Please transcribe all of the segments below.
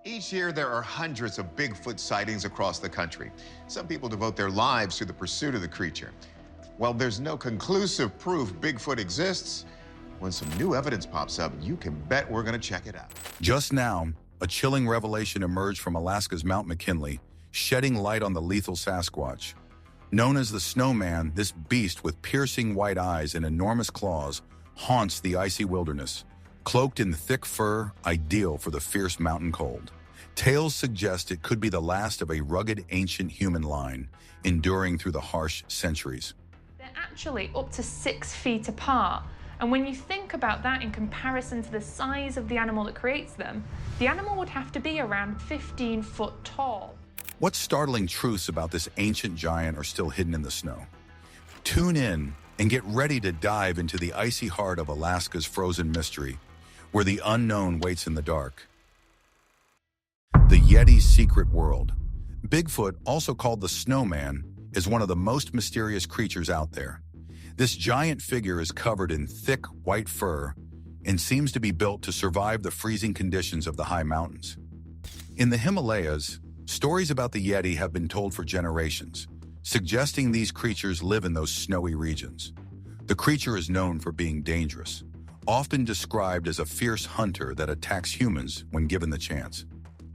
Each year, there are hundreds of Bigfoot sightings across the country. Some people devote their lives to the pursuit of the creature. While there's no conclusive proof Bigfoot exists, when some new evidence pops up, you can bet we're going to check it out. Just now, a chilling revelation emerged from Alaska's Mount McKinley, shedding light on the lethal Sasquatch. Known as the snowman, this beast with piercing white eyes and enormous claws haunts the icy wilderness, cloaked in thick fur, ideal for the fierce mountain cold. Tales suggest it could be the last of a rugged ancient human line, enduring through the harsh centuries. They're actually up to 6 feet apart. And when you think about that in comparison to the size of the animal that creates them, the animal would have to be around 15 foot tall. What startling truths about this ancient giant are still hidden in the snow? Tune in and get ready to dive into the icy heart of Alaska's frozen mystery, where the unknown waits in the dark. The Yeti's secret world. Bigfoot, also called the snowman, is one of the most mysterious creatures out there. This giant figure is covered in thick white fur and seems to be built to survive the freezing conditions of the high mountains. In the Himalayas, stories about the Yeti have been told for generations, suggesting these creatures live in those snowy regions. The creature is known for being dangerous, often described as a fierce hunter that attacks humans when given the chance.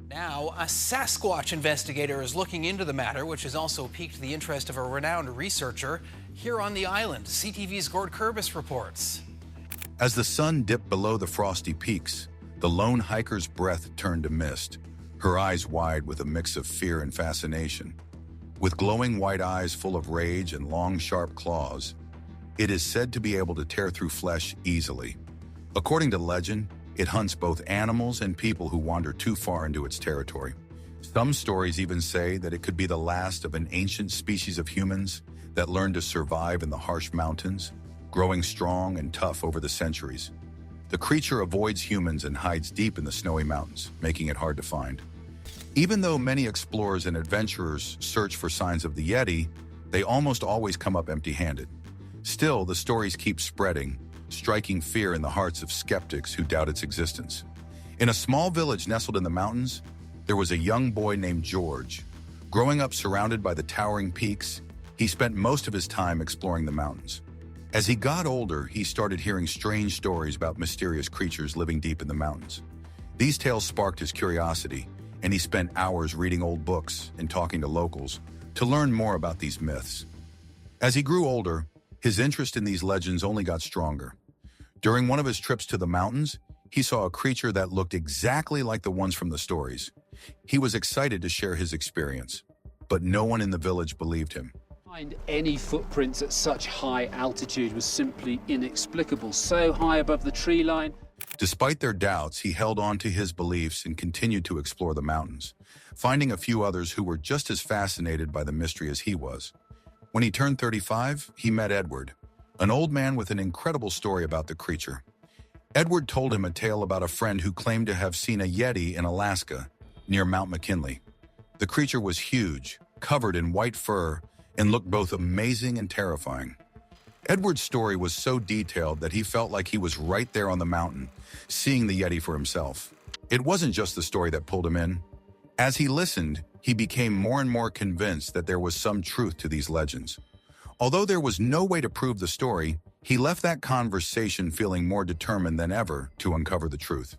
Now, a Sasquatch investigator is looking into the matter, which has also piqued the interest of a renowned researcher here on the island. CTV's Gord Kurbis reports. As the sun dipped below the frosty peaks, the lone hiker's breath turned to mist, her eyes wide with a mix of fear and fascination. With glowing white eyes full of rage and long, sharp claws, it is said to be able to tear through flesh easily. According to legend, it hunts both animals and people who wander too far into its territory. Some stories even say that it could be the last of an ancient species of humans that learned to survive in the harsh mountains, growing strong and tough over the centuries. The creature avoids humans and hides deep in the snowy mountains, making it hard to find. Even though many explorers and adventurers search for signs of the Yeti, they almost always come up empty-handed. Still, the stories keep spreading, striking fear in the hearts of skeptics who doubt its existence. In a small village nestled in the mountains, there was a young boy named George. Growing up surrounded by the towering peaks, he spent most of his time exploring the mountains. As he got older, he started hearing strange stories about mysterious creatures living deep in the mountains. These tales sparked his curiosity, and he spent hours reading old books and talking to locals to learn more about these myths. As he grew older, his interest in these legends only got stronger. During one of his trips to the mountains, he saw a creature that looked exactly like the ones from the stories. He was excited to share his experience, but no one in the village believed him. Find any footprints at such high altitude was simply inexplicable, so high above the tree line. Despite their doubts, he held on to his beliefs and continued to explore the mountains, finding a few others who were just as fascinated by the mystery as he was. When he turned 35, he met Edward, an old man with an incredible story about the creature. Edward told him a tale about a friend who claimed to have seen a Yeti in Alaska, near Mount McKinley. The creature was huge, covered in white fur, and looked both amazing and terrifying. Edward's story was so detailed that he felt like he was right there on the mountain, seeing the Yeti for himself. It wasn't just the story that pulled him in. As he listened, he became more and more convinced that there was some truth to these legends. Although there was no way to prove the story, he left that conversation feeling more determined than ever to uncover the truth.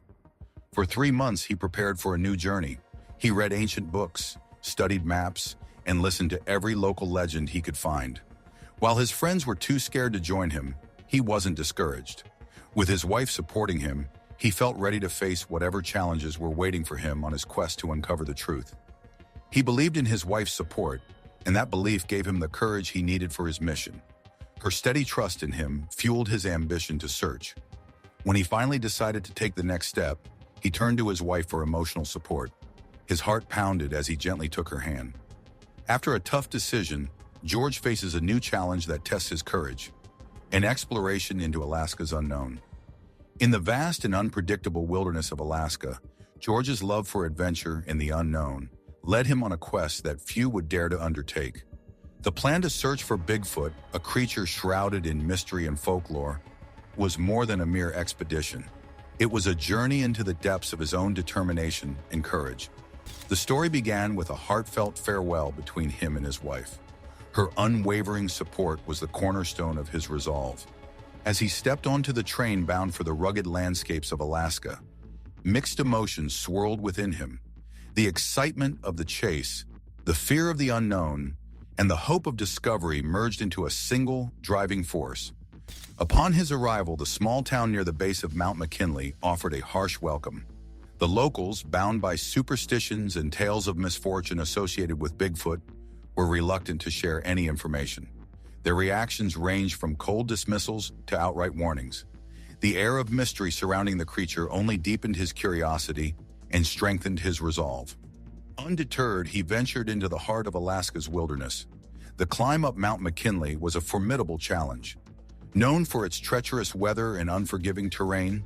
For 3 months, he prepared for a new journey. He read ancient books, studied maps, and listened to every local legend he could find. While his friends were too scared to join him, he wasn't discouraged. With his wife supporting him, he felt ready to face whatever challenges were waiting for him on his quest to uncover the truth. He believed in his wife's support, and that belief gave him the courage he needed for his mission. Her steady trust in him fueled his ambition to search. When he finally decided to take the next step, he turned to his wife for emotional support. His heart pounded as he gently took her hand. After a tough decision, George faces a new challenge that tests his courage: an exploration into Alaska's unknown. In the vast and unpredictable wilderness of Alaska, George's love for adventure and the unknown led him on a quest that few would dare to undertake. The plan to search for Bigfoot, a creature shrouded in mystery and folklore, was more than a mere expedition. It was a journey into the depths of his own determination and courage. The story began with a heartfelt farewell between him and his wife. Her unwavering support was the cornerstone of his resolve. As he stepped onto the train bound for the rugged landscapes of Alaska, mixed emotions swirled within him. The excitement of the chase, the fear of the unknown, and the hope of discovery merged into a single driving force. Upon his arrival, the small town near the base of Mount McKinley offered a harsh welcome. The locals, bound by superstitions and tales of misfortune associated with Bigfoot, were reluctant to share any information. Their reactions ranged from cold dismissals to outright warnings. The air of mystery surrounding the creature only deepened his curiosity and strengthened his resolve. Undeterred, he ventured into the heart of Alaska's wilderness. The climb up Mount McKinley was a formidable challenge. Known for its treacherous weather and unforgiving terrain,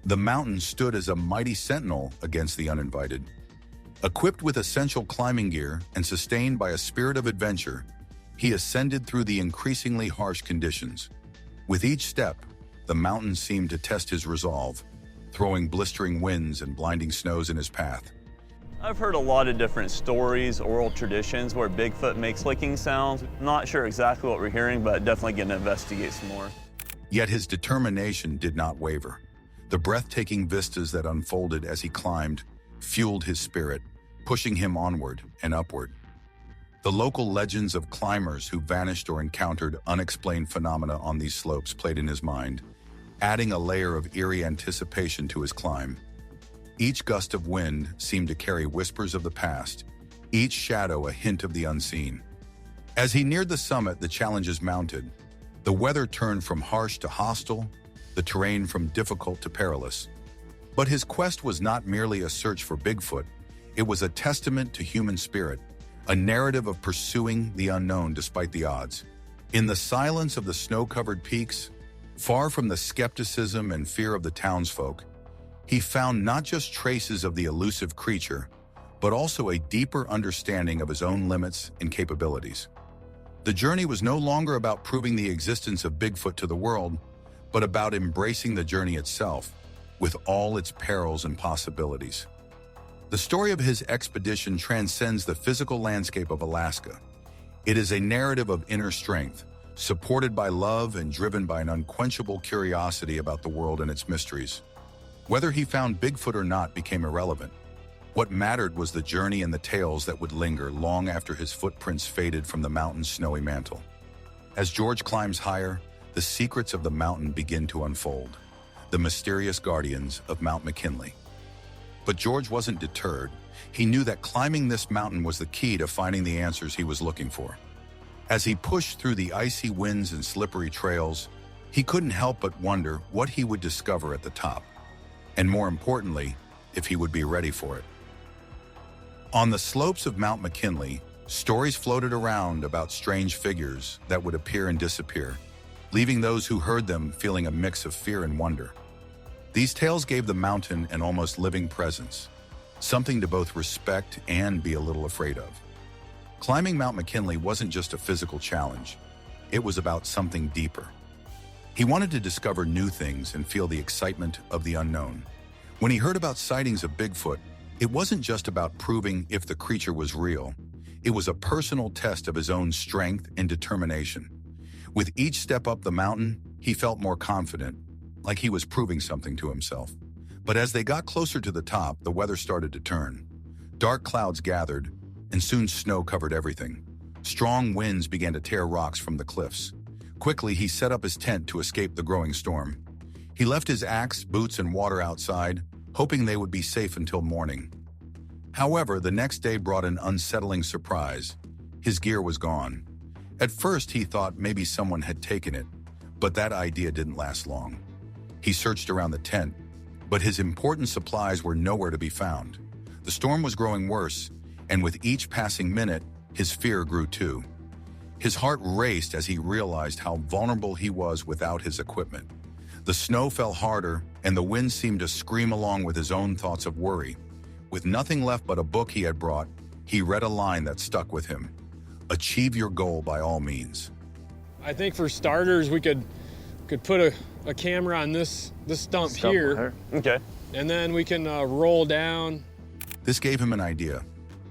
the mountain stood as a mighty sentinel against the uninvited. Equipped with essential climbing gear and sustained by a spirit of adventure, he ascended through the increasingly harsh conditions. With each step, the mountain seemed to test his resolve, throwing blistering winds and blinding snows in his path. I've heard a lot of different stories, oral traditions, where Bigfoot makes clicking sounds. Not sure exactly what we're hearing, but definitely going to investigate some more. Yet his determination did not waver. The breathtaking vistas that unfolded as he climbed fueled his spirit, pushing him onward and upward. The local legends of climbers who vanished or encountered unexplained phenomena on these slopes played in his mind, adding a layer of eerie anticipation to his climb. Each gust of wind seemed to carry whispers of the past, each shadow a hint of the unseen. As he neared the summit, the challenges mounted. The weather turned from harsh to hostile, the terrain from difficult to perilous. But his quest was not merely a search for Bigfoot, it was a testament to human spirit, a narrative of pursuing the unknown despite the odds. In the silence of the snow-covered peaks, far from the skepticism and fear of the townsfolk, he found not just traces of the elusive creature, but also a deeper understanding of his own limits and capabilities. The journey was no longer about proving the existence of Bigfoot to the world, but about embracing the journey itself, with all its perils and possibilities. The story of his expedition transcends the physical landscape of Alaska. It is a narrative of inner strength, supported by love and driven by an unquenchable curiosity about the world and its mysteries. Whether he found Bigfoot or not became irrelevant. What mattered was the journey and the tales that would linger long after his footprints faded from the mountain's snowy mantle. As George climbs higher, the secrets of the mountain begin to unfold, the mysterious guardians of Mount McKinley. But George wasn't deterred. He knew that climbing this mountain was the key to finding the answers he was looking for. As he pushed through the icy winds and slippery trails, he couldn't help but wonder what he would discover at the top, and more importantly, if he would be ready for it. On the slopes of Mount McKinley, stories floated around about strange figures that would appear and disappear, leaving those who heard them feeling a mix of fear and wonder. These tales gave the mountain an almost living presence, something to both respect and be a little afraid of. Climbing Mount McKinley wasn't just a physical challenge, it was about something deeper. He wanted to discover new things and feel the excitement of the unknown. When he heard about sightings of Bigfoot, it wasn't just about proving if the creature was real, it was a personal test of his own strength and determination. With each step up the mountain, he felt more confident, like he was proving something to himself. But as they got closer to the top, the weather started to turn. Dark clouds gathered, and soon snow covered everything. Strong winds began to tear rocks from the cliffs. Quickly, he set up his tent to escape the growing storm. He left his axe, boots, and water outside, hoping they would be safe until morning. However, the next day brought an unsettling surprise. His gear was gone. At first, he thought maybe someone had taken it, but that idea didn't last long. He searched around the tent, but his important supplies were nowhere to be found. The storm was growing worse, and with each passing minute, his fear grew too. His heart raced as he realized how vulnerable he was without his equipment. The snow fell harder, and the wind seemed to scream along with his own thoughts of worry. With nothing left but a book he had brought, he read a line that stuck with him. Achieve your goal by all means. I think for starters, we could put a camera on this stump here. Okay. And then we can roll down. This gave him an idea.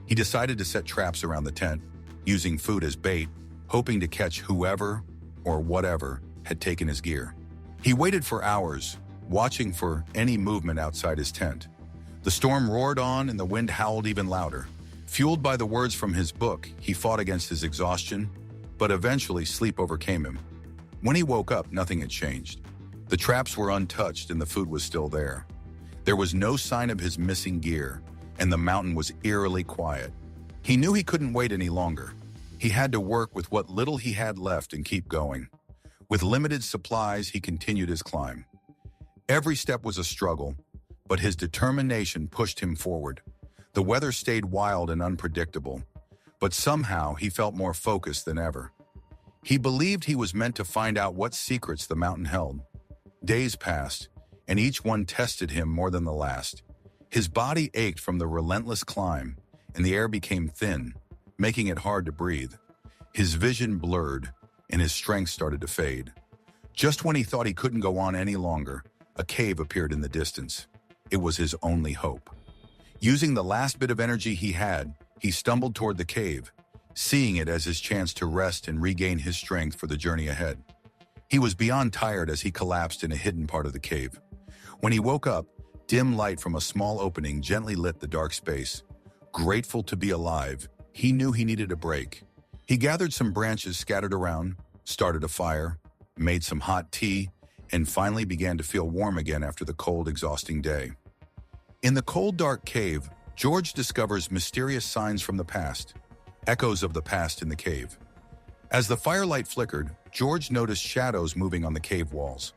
He decided to set traps around the tent, using food as bait, hoping to catch whoever or whatever had taken his gear. He waited for hours, watching for any movement outside his tent. The storm roared on and the wind howled even louder. Fueled by the words from his book, he fought against his exhaustion, but eventually sleep overcame him. When he woke up, nothing had changed. The traps were untouched and the food was still there. There was no sign of his missing gear, and the mountain was eerily quiet. He knew he couldn't wait any longer. He had to work with what little he had left and keep going. With limited supplies, he continued his climb. Every step was a struggle, but his determination pushed him forward. The weather stayed wild and unpredictable, but somehow he felt more focused than ever. He believed he was meant to find out what secrets the mountain held. Days passed, and each one tested him more than the last. His body ached from the relentless climb, and the air became thin, making it hard to breathe. His vision blurred, and his strength started to fade. Just when he thought he couldn't go on any longer, a cave appeared in the distance. It was his only hope. Using the last bit of energy he had, he stumbled toward the cave, seeing it as his chance to rest and regain his strength for the journey ahead. He was beyond tired as he collapsed in a hidden part of the cave. When he woke up, dim light from a small opening gently lit the dark space. Grateful to be alive, he knew he needed a break. He gathered some branches scattered around, started a fire, made some hot tea, and finally began to feel warm again after the cold, exhausting day. In the cold, dark cave, George discovers mysterious signs from the past, echoes of the past in the cave. As the firelight flickered, George noticed shadows moving on the cave walls.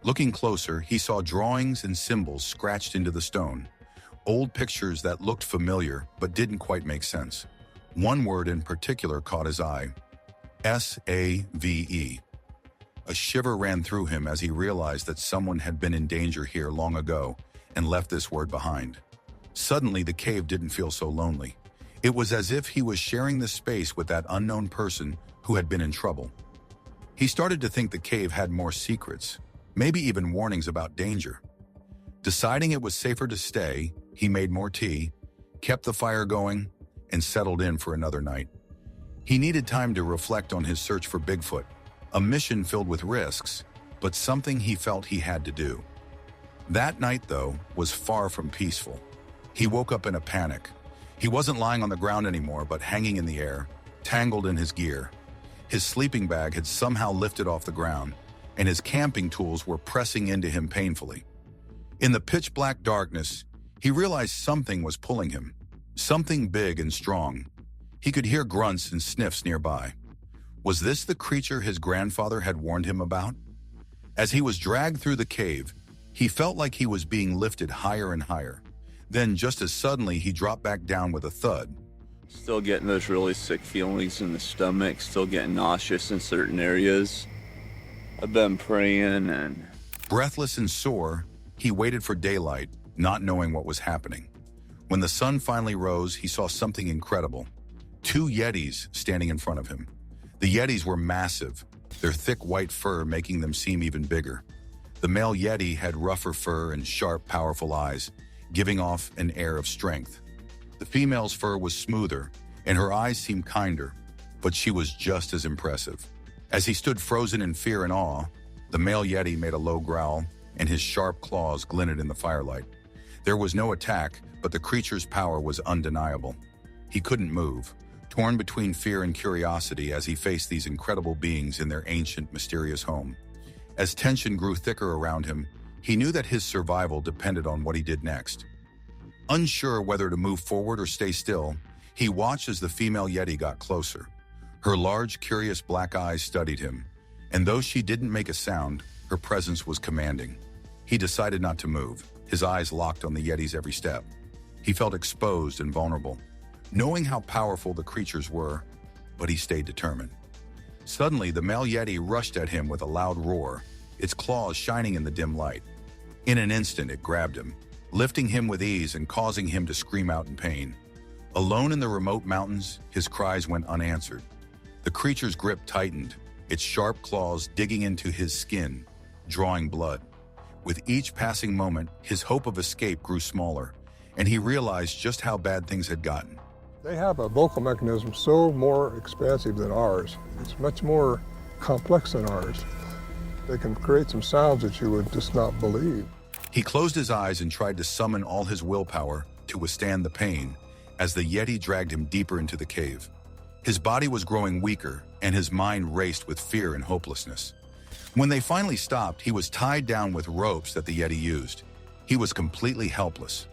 Looking closer, he saw drawings and symbols scratched into the stone, old pictures that looked familiar but didn't quite make sense. One word in particular caught his eye: S-A-V-E. A shiver ran through him as he realized that someone had been in danger here long ago and left this word behind. Suddenly, the cave didn't feel so lonely. It was as if he was sharing the space with that unknown person who had been in trouble. He started to think the cave had more secrets, maybe even warnings about danger. Deciding it was safer to stay, he made more tea, kept the fire going, and settled in for another night. He needed time to reflect on his search for Bigfoot, a mission filled with risks, but something he felt he had to do. That night, though, was far from peaceful. He woke up in a panic. He wasn't lying on the ground anymore, but hanging in the air, tangled in his gear. His sleeping bag had somehow lifted off the ground, and his camping tools were pressing into him painfully. In the pitch-black darkness, he realized something was pulling him, something big and strong. He could hear grunts and sniffs nearby. Was this the creature his grandfather had warned him about? As he was dragged through the cave, he felt like he was being lifted higher and higher. Then, just as suddenly, he dropped back down with a thud. Still getting those really sick feelings in the stomach, still getting nauseous in certain areas. I've been praying and... Breathless and sore, he waited for daylight, not knowing what was happening. When the sun finally rose, he saw something incredible. 2 Yetis standing in front of him. The Yetis were massive, their thick white fur making them seem even bigger. The male Yeti had rougher fur and sharp, powerful eyes, giving off an air of strength. The female's fur was smoother, and her eyes seemed kinder, but she was just as impressive. As he stood frozen in fear and awe, the male Yeti made a low growl, and his sharp claws glinted in the firelight. There was no attack, but the creature's power was undeniable. He couldn't move, torn between fear and curiosity as he faced these incredible beings in their ancient, mysterious home. As tension grew thicker around him, he knew that his survival depended on what he did next. Unsure whether to move forward or stay still, he watched as the female Yeti got closer. Her large, curious black eyes studied him, and though she didn't make a sound, her presence was commanding. He decided not to move, his eyes locked on the Yeti's every step. He felt exposed and vulnerable, knowing how powerful the creatures were, but he stayed determined. Suddenly, the male Yeti rushed at him with a loud roar, its claws shining in the dim light. In an instant, it grabbed him, lifting him with ease and causing him to scream out in pain. Alone in the remote mountains, his cries went unanswered. The creature's grip tightened, its sharp claws digging into his skin, drawing blood. With each passing moment, his hope of escape grew smaller, and he realized just how bad things had gotten. They have a vocal mechanism so more expansive than ours. It's much more complex than ours. They can create some sounds that you would just not believe. He closed his eyes and tried to summon all his willpower to withstand the pain as the Yeti dragged him deeper into the cave. His body was growing weaker, and his mind raced with fear and hopelessness. When they finally stopped, he was tied down with ropes that the Yeti used. He was completely helpless.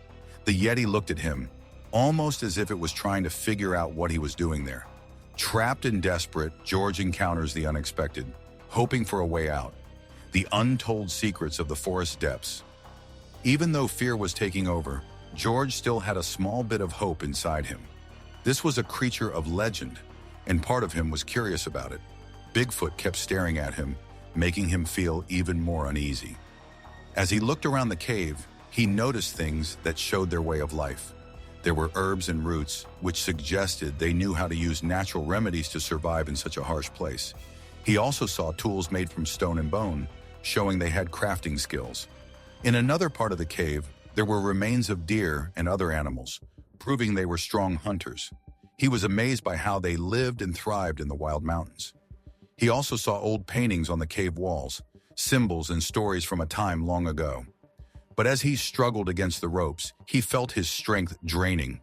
The Yeti looked at him, almost as if it was trying to figure out what he was doing there. Trapped and desperate, George encounters the unexpected, hoping for a way out. The untold secrets of the forest depths. Even though fear was taking over, George still had a small bit of hope inside him. This was a creature of legend, and part of him was curious about it. Bigfoot kept staring at him, making him feel even more uneasy. As he looked around the cave, he noticed things that showed their way of life. There were herbs and roots, which suggested they knew how to use natural remedies to survive in such a harsh place. He also saw tools made from stone and bone, showing they had crafting skills. In another part of the cave, there were remains of deer and other animals, proving they were strong hunters. He was amazed by how they lived and thrived in the wild mountains. He also saw old paintings on the cave walls, symbols and stories from a time long ago. But as he struggled against the ropes, he felt his strength draining.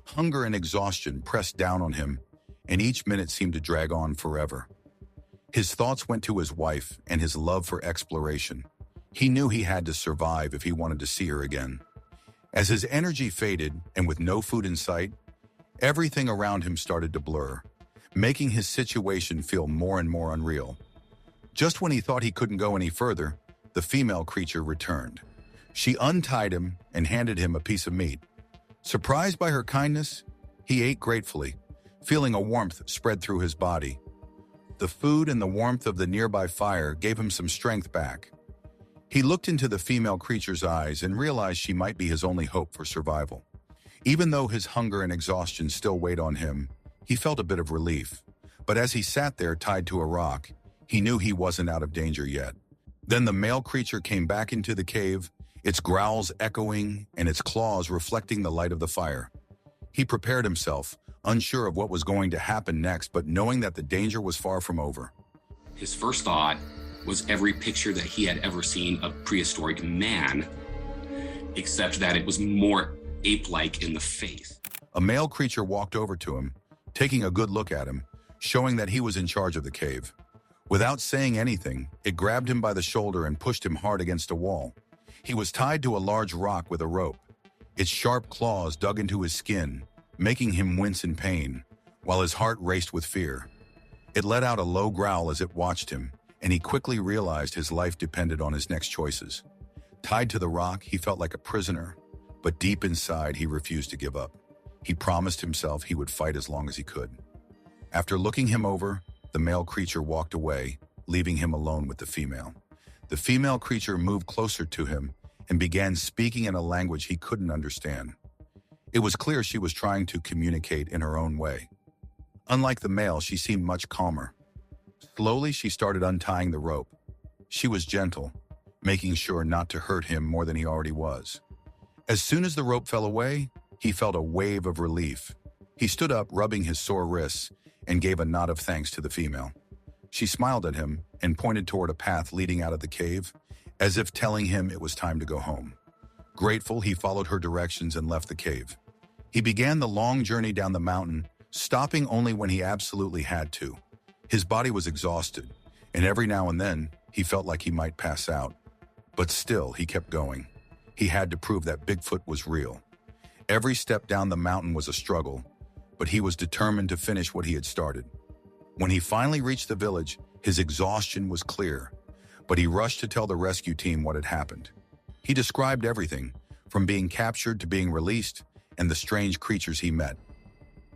Hunger and exhaustion pressed down on him, and each minute seemed to drag on forever. His thoughts went to his wife and his love for exploration. He knew he had to survive if he wanted to see her again. As his energy faded, and with no food in sight, everything around him started to blur, making his situation feel more and more unreal. Just when he thought he couldn't go any further, the female creature returned. She untied him and handed him a piece of meat. Surprised by her kindness, he ate gratefully, feeling a warmth spread through his body. The food and the warmth of the nearby fire gave him some strength back. He looked into the female creature's eyes and realized she might be his only hope for survival. Even though his hunger and exhaustion still weighed on him, he felt a bit of relief. But as he sat there tied to a rock, he knew he wasn't out of danger yet. Then the male creature came back into the cave, its growls echoing and its claws reflecting the light of the fire. He prepared himself, unsure of what was going to happen next, but knowing that the danger was far from over. His first thought was every picture that he had ever seen of prehistoric man, except that it was more ape-like in the face. A male creature walked over to him, taking a good look at him, showing that he was in charge of the cave. Without saying anything, it grabbed him by the shoulder and pushed him hard against a wall. He was tied to a large rock with a rope. Its sharp claws dug into his skin, making him wince in pain, while his heart raced with fear. It let out a low growl as it watched him, and he quickly realized his life depended on his next choices. Tied to the rock, he felt like a prisoner, but deep inside, he refused to give up. He promised himself he would fight as long as he could. After looking him over, the male creature walked away, leaving him alone with the female. The female creature moved closer to him and began speaking in a language he couldn't understand. It was clear she was trying to communicate in her own way. Unlike the male, she seemed much calmer. Slowly, she started untying the rope. She was gentle, making sure not to hurt him more than he already was. As soon as the rope fell away, he felt a wave of relief. He stood up, rubbing his sore wrists, and gave a nod of thanks to the female. She smiled at him and pointed toward a path leading out of the cave, as if telling him it was time to go home. Grateful, he followed her directions and left the cave. He began the long journey down the mountain, stopping only when he absolutely had to. His body was exhausted, and every now and then, he felt like he might pass out. But still, he kept going. He had to prove that Bigfoot was real. Every step down the mountain was a struggle, but he was determined to finish what he had started. When he finally reached the village, his exhaustion was clear, but he rushed to tell the rescue team what had happened. He described everything, from being captured to being released, and the strange creatures he met.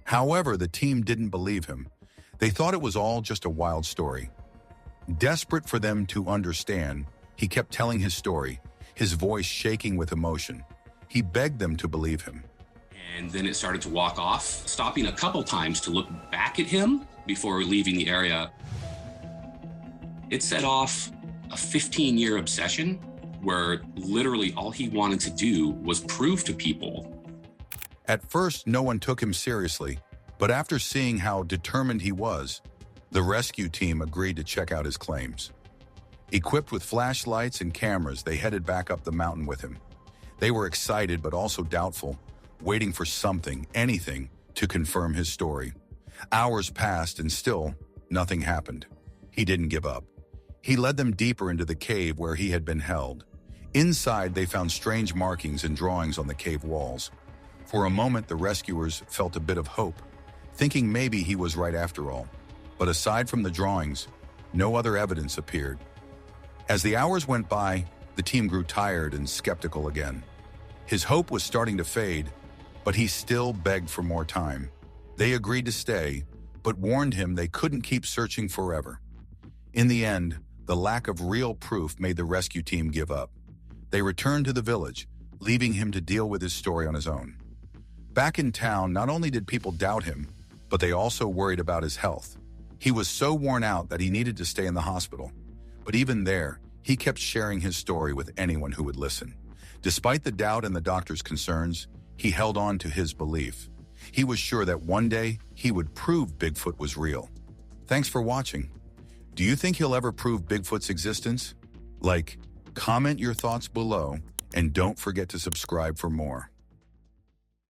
However, the team didn't believe him. They thought it was all just a wild story. Desperate for them to understand, he kept telling his story, his voice shaking with emotion. He begged them to believe him. And then it started to walk off, stopping a couple times to look back at him before leaving the area. It set off a 15-year obsession where literally all he wanted to do was prove to people. At first, no one took him seriously, but after seeing how determined he was, the rescue team agreed to check out his claims. Equipped with flashlights and cameras, they headed back up the mountain with him. They were excited but also doubtful, waiting for something, anything, to confirm his story. Hours passed and still, nothing happened. He didn't give up. He led them deeper into the cave where he had been held. Inside, they found strange markings and drawings on the cave walls. For a moment, the rescuers felt a bit of hope, thinking maybe he was right after all. But aside from the drawings, no other evidence appeared. As the hours went by, the team grew tired and skeptical again. His hope was starting to fade, but he still begged for more time. They agreed to stay, but warned him they couldn't keep searching forever. In the end, the lack of real proof made the rescue team give up. They returned to the village, leaving him to deal with his story on his own. Back in town, not only did people doubt him, but they also worried about his health. He was so worn out that he needed to stay in the hospital. But even there, he kept sharing his story with anyone who would listen. Despite the doubt and the doctor's concerns, he held on to his belief. He was sure that one day he would prove Bigfoot was real. Thanks for watching. Do you think he'll ever prove Bigfoot's existence? Comment your thoughts below, and don't forget to subscribe for more.